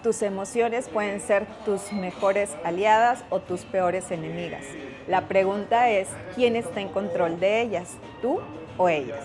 Tus emociones pueden ser tus mejores aliadas o tus peores enemigas. La pregunta es, ¿quién está en control de ellas, tú o ellas?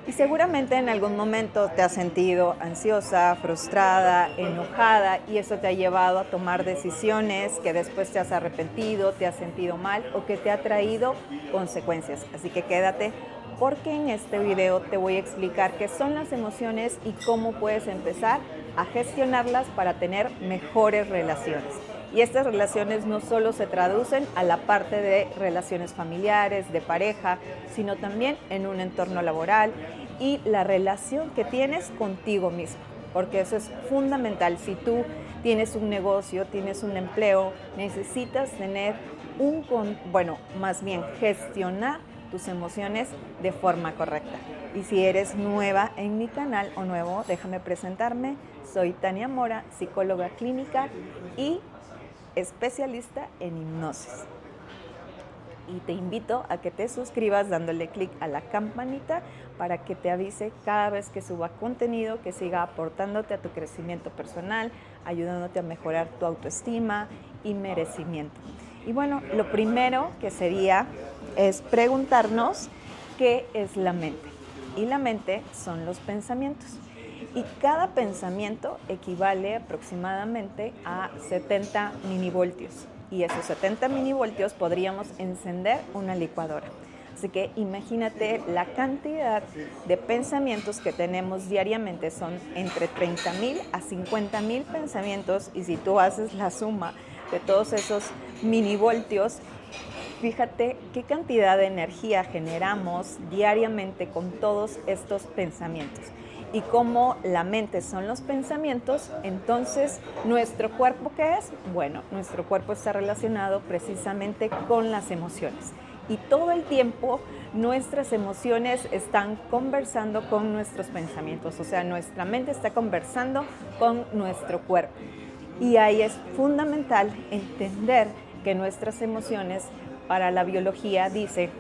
Y seguramente en algún momento te has sentido ansiosa, frustrada, enojada y eso te ha llevado a tomar decisiones que después te has arrepentido, te has sentido mal o que te ha traído consecuencias. Así que quédate porque en este video te voy a explicar qué son las emociones y cómo puedes empezar a gestionarlas para tener mejores relaciones. Y estas relaciones no solo se traducen a la parte de relaciones familiares, de pareja, sino también en un entorno laboral y la relación que tienes contigo mismo, porque eso es fundamental. Si tú tienes un negocio, tienes un empleo, necesitas tener más bien gestionar tus emociones de forma correcta. Y si eres nueva en mi canal o nuevo, déjame presentarme. Soy Tania Mora, psicóloga clínica y especialista en hipnosis. Y te invito a que te suscribas dándole clic a la campanita para que te avise cada vez que suba contenido que siga aportándote a tu crecimiento personal, ayudándote a mejorar tu autoestima y merecimiento. Y bueno, lo primero que sería es preguntarnos qué es la mente. Y la mente son los pensamientos. Y cada pensamiento equivale aproximadamente a 70 minivoltios. Y esos 70 minivoltios podríamos encender una licuadora. Así que imagínate la cantidad de pensamientos que tenemos diariamente. Son entre 30,000 a 50,000 pensamientos. Y si tú haces la suma de todos esos minivoltios, fíjate qué cantidad de energía generamos diariamente con todos estos pensamientos. Y como la mente son los pensamientos, entonces, ¿nuestro cuerpo qué es? Bueno, nuestro cuerpo está relacionado precisamente con las emociones. Y todo el tiempo nuestras emociones están conversando con nuestros pensamientos. O sea, nuestra mente está conversando con nuestro cuerpo. Y ahí es fundamental entender que nuestras emociones, para la biología, dice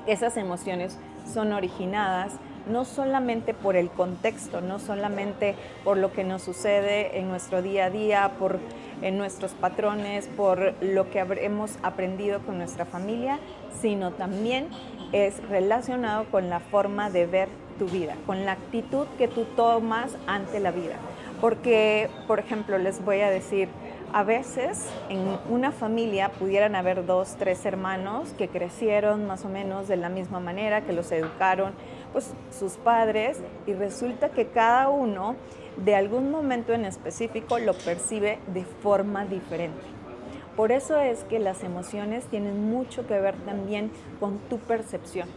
que esas emociones son originadas no solamente por el contexto, no solamente por lo que nos sucede en nuestro día a día, en nuestros patrones, por lo que habremos aprendido con nuestra familia, sino también es relacionado con la forma de ver tu vida, con la actitud que tú tomas ante la vida. Porque, por ejemplo, les voy a decir, a veces en una familia pudieran haber 2, 3 hermanos que crecieron más o menos de la misma manera, que los educaron pues sus padres, y resulta que cada uno de algún momento en específico lo percibe de forma diferente. Por eso es que las emociones tienen mucho que ver también con tu percepción,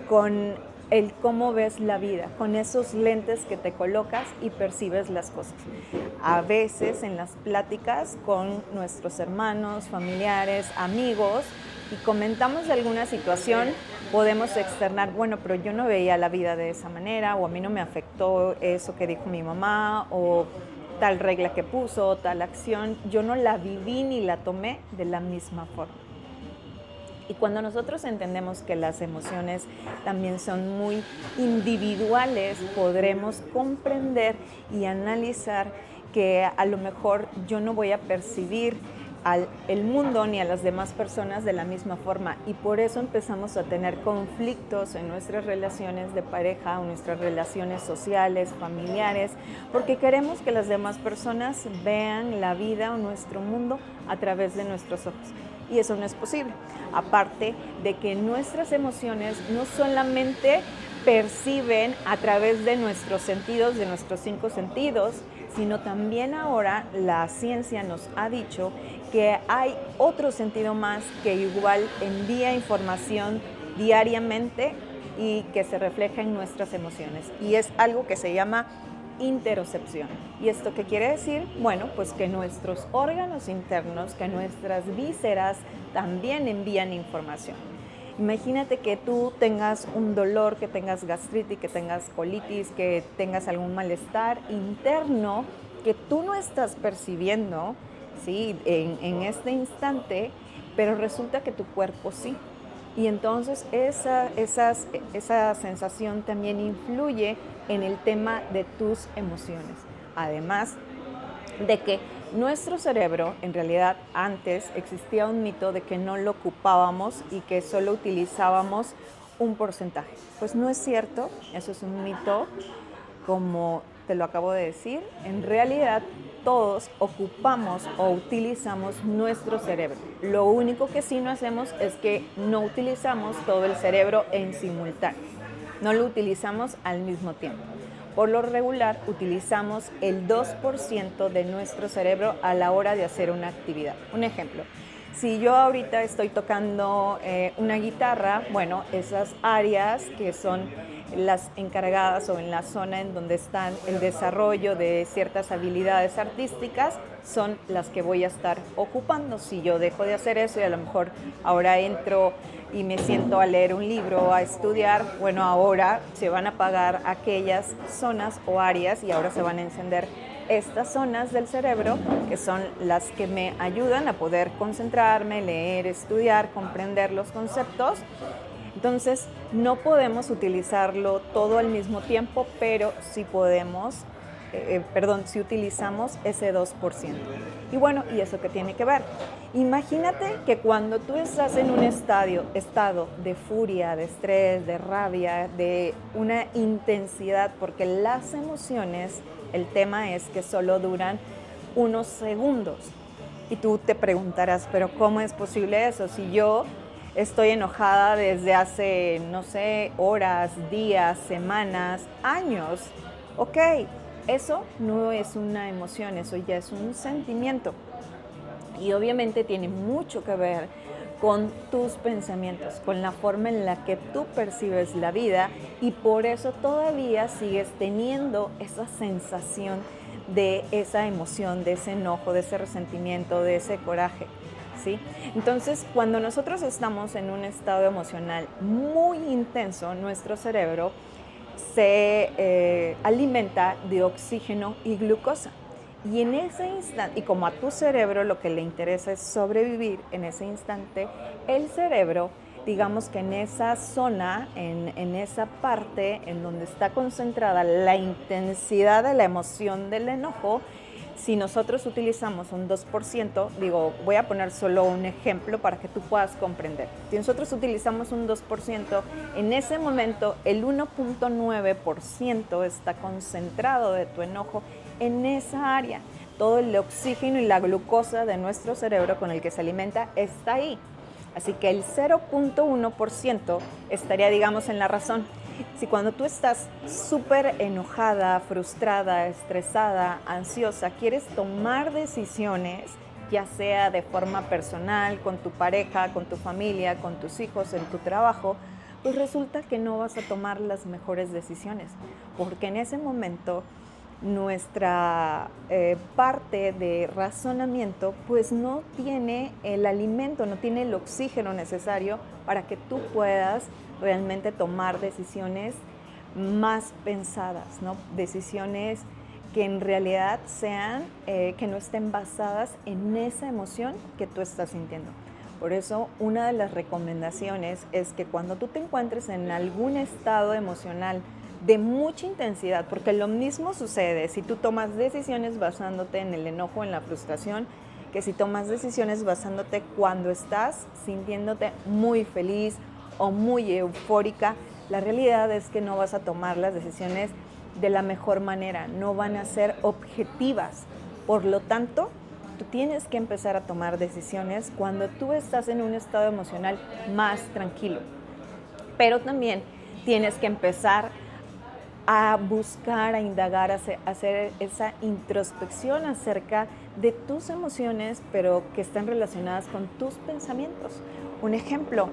con el cómo ves la vida, con esos lentes que te colocas y percibes las cosas. A veces en las pláticas con nuestros hermanos, familiares, amigos, y comentamos de alguna situación, podemos externar, bueno, pero yo no veía la vida de esa manera, o a mí no me afectó eso que dijo mi mamá, o tal regla que puso, o tal acción, yo no la viví ni la tomé de la misma forma. Y cuando nosotros entendemos que las emociones también son muy individuales, podremos comprender y analizar que a lo mejor yo no voy a percibir el mundo ni a las demás personas de la misma forma, y por eso empezamos a tener conflictos en nuestras relaciones de pareja o nuestras relaciones sociales, familiares, porque queremos que las demás personas vean la vida o nuestro mundo a través de nuestros ojos. Y eso no es posible. Aparte de que nuestras emociones no solamente perciben a través de nuestros sentidos, de nuestros 5 sentidos, sino también ahora la ciencia nos ha dicho que hay otro sentido más que igual envía información diariamente y que se refleja en nuestras emociones. Y es algo que se llama interocepción. ¿Y esto qué quiere decir? Bueno, pues que nuestros órganos internos, que nuestras vísceras también envían información. Imagínate que tú tengas un dolor, que tengas gastritis, que tengas colitis, que tengas algún malestar interno que tú no estás percibiendo, ¿sí? en este instante, pero resulta que tu cuerpo sí. Y entonces esa sensación también influye en el tema de tus emociones. Además, de que nuestro cerebro, en realidad antes existía un mito de que no lo ocupábamos y que solo utilizábamos un porcentaje. Pues no es cierto, eso es un mito, como te lo acabo de decir. En realidad todos ocupamos o utilizamos nuestro cerebro. Lo único que sí no hacemos es que no utilizamos todo el cerebro en simultáneo. No lo utilizamos al mismo tiempo. Por lo regular, utilizamos el 2% de nuestro cerebro a la hora de hacer una actividad. Un ejemplo, si yo ahorita estoy tocando una guitarra, bueno, esas áreas que son las encargadas o en la zona en donde está el desarrollo de ciertas habilidades artísticas son las que voy a estar ocupando. Si yo dejo de hacer eso y a lo mejor ahora entro y me siento a leer un libro, a estudiar, bueno, ahora se van a apagar aquellas zonas o áreas y ahora se van a encender estas zonas del cerebro que son las que me ayudan a poder concentrarme, leer, estudiar, comprender los conceptos. Entonces, no podemos utilizarlo todo al mismo tiempo, pero sí sí utilizamos ese 2%. Y bueno, ¿y eso qué tiene que ver? Imagínate que cuando tú estás en un estado de furia, de estrés, de rabia, de una intensidad, porque las emociones, el tema es que solo duran unos segundos. Y tú te preguntarás, ¿pero cómo es posible eso? Si yo estoy enojada desde hace, no sé, horas, días, semanas, años. Ok, eso no es una emoción, eso ya es un sentimiento. Y obviamente tiene mucho que ver con tus pensamientos, con la forma en la que tú percibes la vida y por eso todavía sigues teniendo esa sensación de esa emoción, de ese enojo, de ese resentimiento, de ese coraje. ¿Sí? Entonces, cuando nosotros estamos en un estado emocional muy intenso, nuestro cerebro se alimenta de oxígeno y glucosa. Y en ese instante, y como a tu cerebro lo que le interesa es sobrevivir en ese instante, el cerebro, digamos que en esa zona, en esa parte en donde está concentrada la intensidad de la emoción del enojo, si nosotros utilizamos un 2%, digo, voy a poner solo un ejemplo para que tú puedas comprender. Si nosotros utilizamos un 2%, en ese momento el 1.9% está concentrado de tu enojo en esa área. Todo el oxígeno y la glucosa de nuestro cerebro con el que se alimenta está ahí. Así que el 0.1% estaría, digamos, en la razón. Si cuando tú estás súper enojada, frustrada, estresada, ansiosa, quieres tomar decisiones, ya sea de forma personal, con tu pareja, con tu familia, con tus hijos, en tu trabajo, pues resulta que no vas a tomar las mejores decisiones, porque en ese momento nuestra parte de razonamiento pues no tiene el alimento, no tiene el oxígeno necesario para que tú puedas realmente tomar decisiones más pensadas, ¿no? Decisiones que en realidad sean, que no estén basadas en esa emoción que tú estás sintiendo. Por eso, una de las recomendaciones es que cuando tú te encuentres en algún estado emocional de mucha intensidad, porque lo mismo sucede si tú tomas decisiones basándote en el enojo, en la frustración, que si tomas decisiones basándote cuando estás sintiéndote muy feliz o muy eufórica, la realidad es que no vas a tomar las decisiones de la mejor manera, no van a ser objetivas. Por lo tanto, tú tienes que empezar a tomar decisiones cuando tú estás en un estado emocional más tranquilo. Pero también tienes que empezar a buscar, a indagar, a hacer esa introspección acerca de tus emociones, pero que están relacionadas con tus pensamientos. Un ejemplo,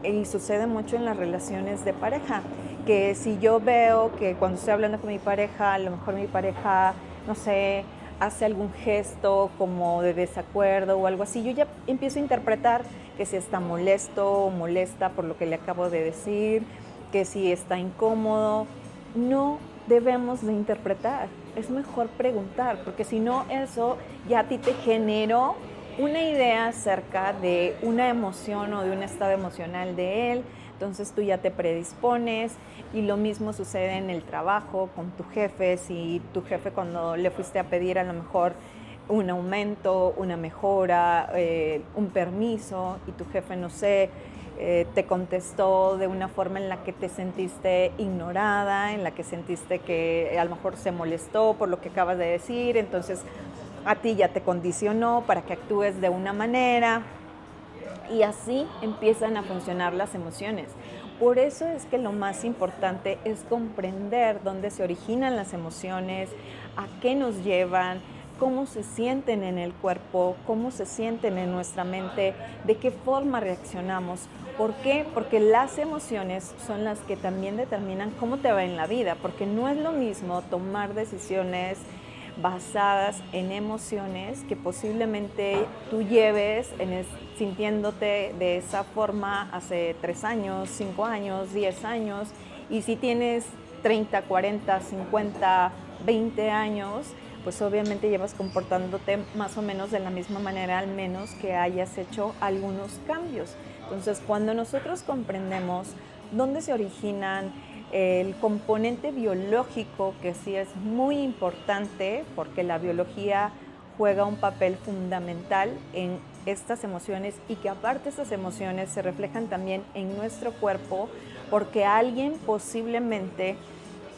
y sucede mucho en las relaciones de pareja, que si yo veo que cuando estoy hablando con mi pareja, a lo mejor mi pareja, no sé, hace algún gesto como de desacuerdo o algo así, yo ya empiezo a interpretar que si está molesto o molesta por lo que le acabo de decir, que si está incómodo. No debemos de interpretar, es mejor preguntar, porque si no eso ya a ti te generó una idea acerca de una emoción o de un estado emocional de él, entonces tú ya te predispones y lo mismo sucede en el trabajo con tu jefe, si tu jefe cuando le fuiste a pedir a lo mejor un aumento, una mejora, un permiso, y tu jefe, no sé, te contestó de una forma en la que te sentiste ignorada, en la que sentiste que a lo mejor se molestó por lo que acabas de decir, entonces a ti ya te condicionó para que actúes de una manera, y así empiezan a funcionar las emociones. Por eso es que lo más importante es comprender dónde se originan las emociones, a qué nos llevan, cómo se sienten en el cuerpo, cómo se sienten en nuestra mente, de qué forma reaccionamos. ¿Por qué? Porque las emociones son las que también determinan cómo te va en la vida, porque no es lo mismo tomar decisiones basadas en emociones que posiblemente tú lleves sintiéndote de esa forma hace 3 años, 5 años, 10 años, y si tienes 30, 40, 50, 20 años, pues obviamente llevas comportándote más o menos de la misma manera, al menos que hayas hecho algunos cambios. Entonces, cuando nosotros comprendemos dónde se originan el componente biológico, que sí es muy importante, porque la biología juega un papel fundamental en estas emociones, y que aparte estas emociones se reflejan también en nuestro cuerpo, porque alguien posiblemente,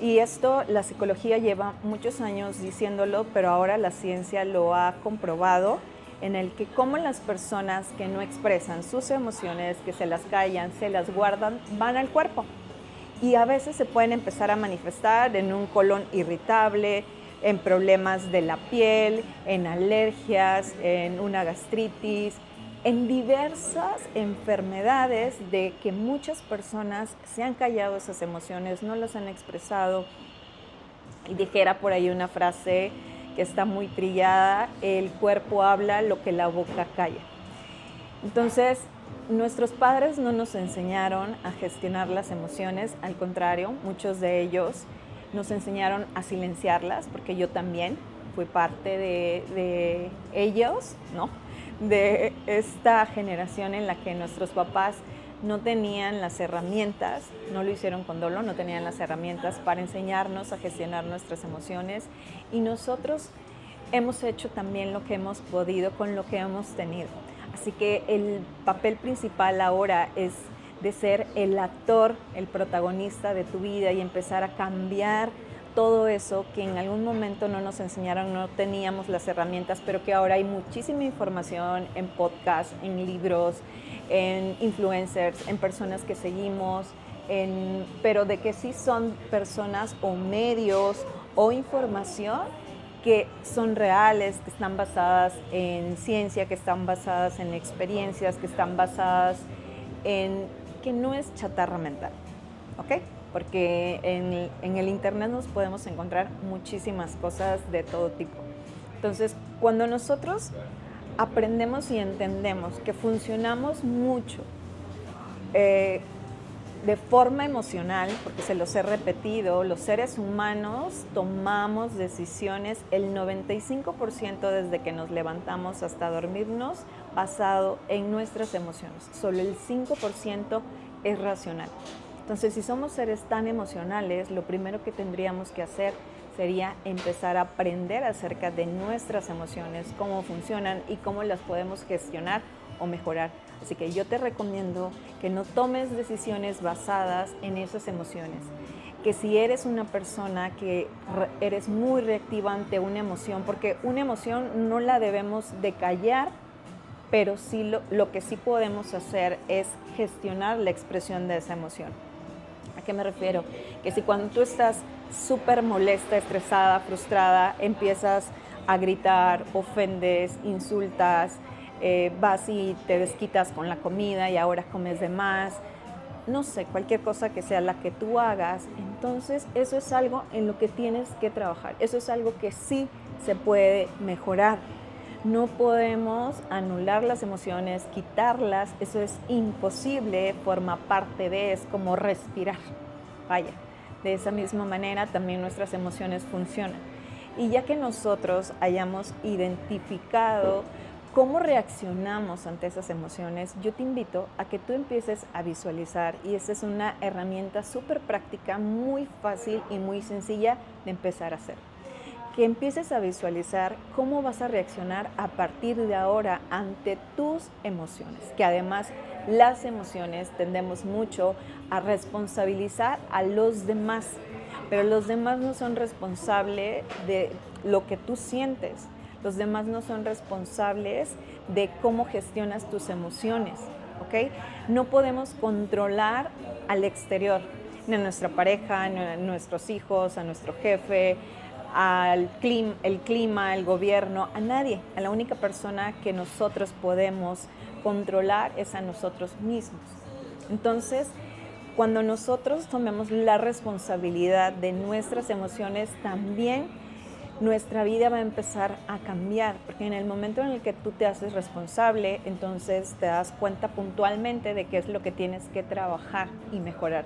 y esto la psicología lleva muchos años diciéndolo, pero ahora la ciencia lo ha comprobado, en el que como las personas que no expresan sus emociones, que se las callan, se las guardan, van al cuerpo. Y a veces se pueden empezar a manifestar en un colon irritable, en problemas de la piel, en alergias, en una gastritis, en diversas enfermedades de que muchas personas se han callado esas emociones, no las han expresado. Y dijera por ahí una frase que está muy trillada: el cuerpo habla lo que la boca calla. Entonces, nuestros padres no nos enseñaron a gestionar las emociones, al contrario, muchos de ellos nos enseñaron a silenciarlas, porque yo también fui parte de ellos, ¿no? De esta generación en la que nuestros papás no tenían las herramientas, no lo hicieron con dolo, no tenían las herramientas para enseñarnos a gestionar nuestras emociones, y nosotros hemos hecho también lo que hemos podido con lo que hemos tenido. Así que el papel principal ahora es de ser el actor, el protagonista de tu vida, y empezar a cambiar todo eso que en algún momento no nos enseñaron, no teníamos las herramientas, pero que ahora hay muchísima información en podcasts, en libros, en influencers, en personas que seguimos, pero de que sí son personas o medios o información que son reales, que están basadas en ciencia, que están basadas en experiencias, que están basadas en que no es chatarra mental, ¿ok? Porque en el internet nos podemos encontrar muchísimas cosas de todo tipo. Entonces, cuando nosotros aprendemos y entendemos que funcionamos mucho de forma emocional, porque se los he repetido, los seres humanos tomamos decisiones el 95% desde que nos levantamos hasta dormirnos basado en nuestras emociones. Solo el 5% es racional. Entonces, si somos seres tan emocionales, lo primero que tendríamos que hacer sería empezar a aprender acerca de nuestras emociones, cómo funcionan y cómo las podemos gestionar o mejorar. Así que yo te recomiendo que no tomes decisiones basadas en esas emociones. Que si eres una persona que eres muy reactiva ante una emoción, porque una emoción no la debemos de callar, pero sí lo que sí podemos hacer es gestionar la expresión de esa emoción. ¿A qué me refiero? Que si cuando tú estás súper molesta, estresada, frustrada, empiezas a gritar, ofendes, insultas, vas y te desquitas con la comida y ahora comes de más, no sé, cualquier cosa que sea la que tú hagas, entonces eso es algo en lo que tienes que trabajar, eso es algo que sí se puede mejorar. No podemos anular las emociones, quitarlas, eso es imposible, forma parte de, es como respirar. Vaya, de esa misma manera también nuestras emociones funcionan. Y ya que nosotros hayamos identificado cómo reaccionamos ante esas emociones, yo te invito a que tú empieces a visualizar, y esa es una herramienta súper práctica, muy fácil y muy sencilla de empezar a hacer. que empieces a visualizar cómo vas a reaccionar a partir de ahora ante tus emociones, que además las emociones tendemos mucho a responsabilizar a los demás, pero los demás no son responsables de lo que tú sientes, los demás no son responsables de cómo gestionas tus emociones, ¿ok? No podemos controlar al exterior, ni a nuestra pareja, ni a nuestros hijos, a nuestro jefe, el clima, el gobierno, a nadie. A la única persona que nosotros podemos controlar es a nosotros mismos. Entonces, cuando nosotros tomemos la responsabilidad de nuestras emociones, también nuestra vida va a empezar a cambiar, porque en el momento en el que tú te haces responsable, entonces te das cuenta puntualmente de qué es lo que tienes que trabajar y mejorar.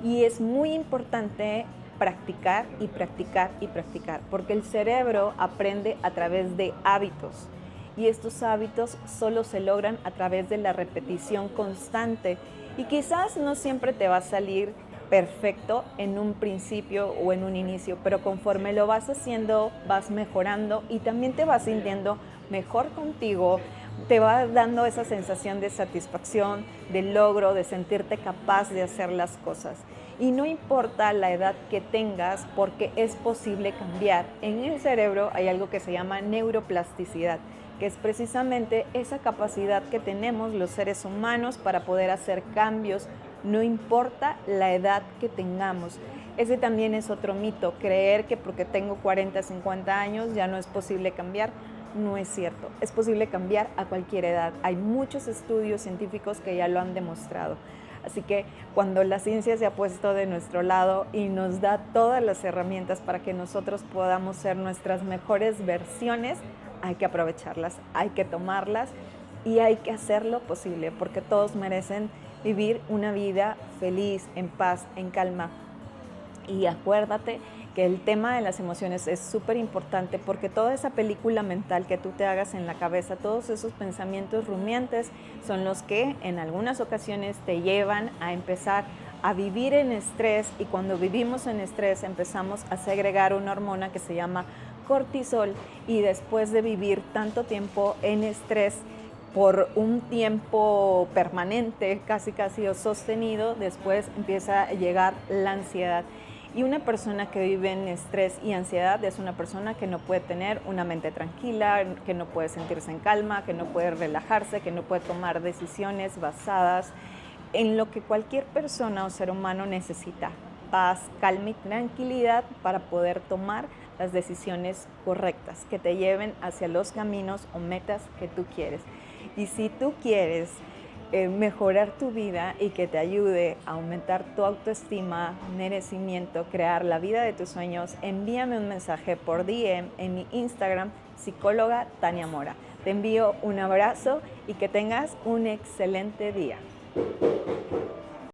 Y es muy importante practicar y practicar y practicar, porque el cerebro aprende a través de hábitos y estos hábitos solo se logran a través de la repetición constante y quizás no siempre te va a salir perfecto en un principio o en un inicio, pero conforme lo vas haciendo vas mejorando y también te vas sintiendo mejor contigo, te va dando esa sensación de satisfacción, de logro, de sentirte capaz de hacer las cosas. Y no importa la edad que tengas, porque es posible cambiar. En el cerebro hay algo que se llama neuroplasticidad, que es precisamente esa capacidad que tenemos los seres humanos para poder hacer cambios, no importa la edad que tengamos. Ese también es otro mito, creer que porque tengo 40, 50 años ya no es posible cambiar. No es cierto, es posible cambiar a cualquier edad. Hay muchos estudios científicos que ya lo han demostrado. Así que cuando la ciencia se ha puesto de nuestro lado y nos da todas las herramientas para que nosotros podamos ser nuestras mejores versiones, hay que aprovecharlas, hay que tomarlas y hay que hacer lo posible, porque todos merecen vivir una vida feliz, en paz, en calma. Y acuérdate que el tema de las emociones es súper importante, porque toda esa película mental que tú te hagas en la cabeza, todos esos pensamientos rumiantes son los que en algunas ocasiones te llevan a empezar a vivir en estrés, y cuando vivimos en estrés empezamos a segregar una hormona que se llama cortisol, y después de vivir tanto tiempo en estrés por un tiempo permanente, casi o sostenido, después empieza a llegar la ansiedad. Y una persona que vive en estrés y ansiedad es una persona que no puede tener una mente tranquila, que no puede sentirse en calma, que no puede relajarse, que no puede tomar decisiones basadas en lo que cualquier persona o ser humano necesita: paz, calma y tranquilidad para poder tomar las decisiones correctas que te lleven hacia los caminos o metas que tú quieres. Y si tú quieres mejorar tu vida y que te ayude a aumentar tu autoestima, merecimiento, crear la vida de tus sueños, envíame un mensaje por DM en mi Instagram, psicóloga Tania Mora. Te envío un abrazo y que tengas un excelente día.